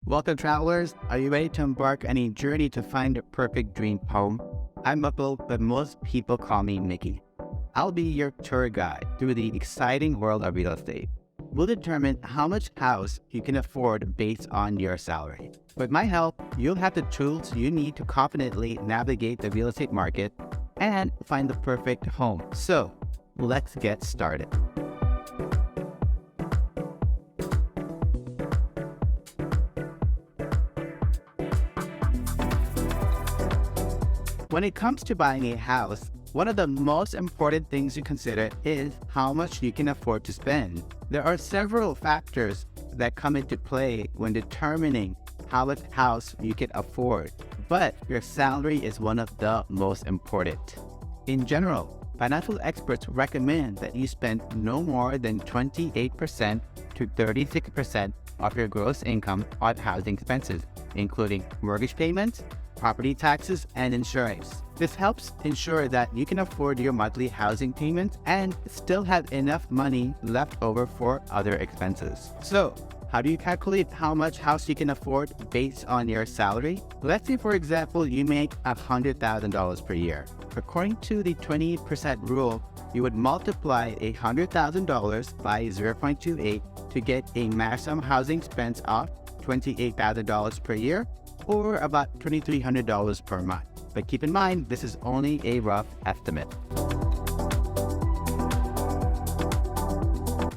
Welcome, travelers. Are you ready to embark on a journey to find a perfect dream home? I'm Upal, but most people call me Mickey. I'll be your tour guide through the exciting world of real estate. We'll determine how much house you can afford based on your salary. With my help, you'll have the tools you need to confidently navigate the real estate market and find the perfect home. So, let's get started. When it comes to buying a house, one of the most important things to consider is how much you can afford to spend. There are several factors that come into play when determining how much house you can afford, but your salary is one of the most important. In general, financial experts recommend that you spend no more than 28% to 36% of your gross income on housing expenses, including mortgage payments, property taxes, and insurance. This helps ensure that you can afford your monthly housing payments and still have enough money left over for other expenses. So, how do you calculate how much house you can afford based on your salary? Let's say, for example, you make $100,000 per year. According to the 20% rule, you would multiply $100,000 by 0.28 to get a maximum housing expense of $28,000 per year, or about $2,300 per month. But keep in mind, this is only a rough estimate.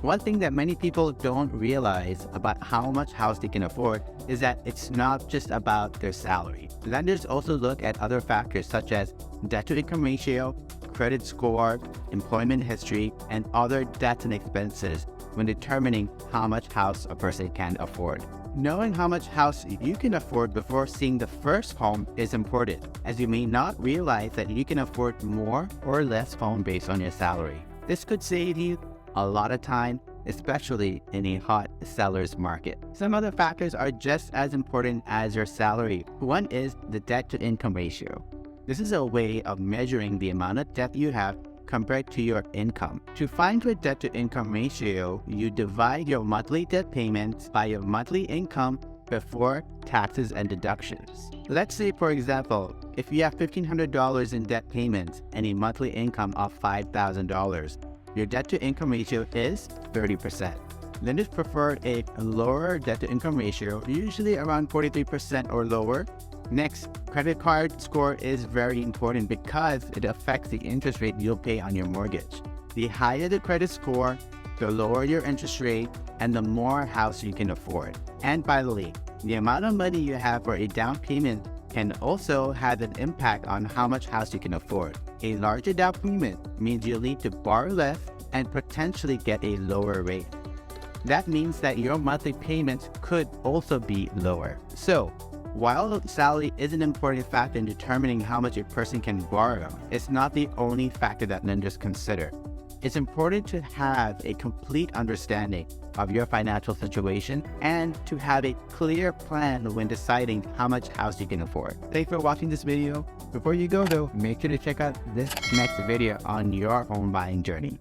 One thing that many people don't realize about how much house they can afford is that it's not just about their salary. Lenders also look at other factors such as debt-to-income ratio, credit score, employment history, and other debts and expenses when determining how much house a person can afford. Knowing how much house you can afford before seeing the first home is important, as you may not realize that you can afford more or less home based on your salary. This could save you a lot of time, especially in a hot seller's market. Some other factors are just as important as your salary. One is the debt-to-income ratio. This is a way of measuring the amount of debt you have compared to your income. To find your debt-to-income ratio, you divide your monthly debt payments by your monthly income before taxes and deductions. Let's say, for example, if you have $1,500 in debt payments and a monthly income of $5,000, your debt-to-income ratio is 30%. Lenders prefer a lower debt-to-income ratio, usually around 43% or lower. Next, credit card score is very important because it affects the interest rate you'll pay on your mortgage. The higher the credit score, the lower your interest rate, and the more house you can afford. And finally, the amount of money you have for a down payment can also have an impact on how much house you can afford. A larger down payment means you'll need to borrow less and potentially get a lower rate. That means that your monthly payments could also be lower. So, while salary is an important factor in determining how much a person can borrow, it's not the only factor that lenders consider. It's important to have a complete understanding of your financial situation and to have a clear plan when deciding how much house you can afford. Thanks for watching this video. Before you go though, make sure to check out this next video on your home buying journey.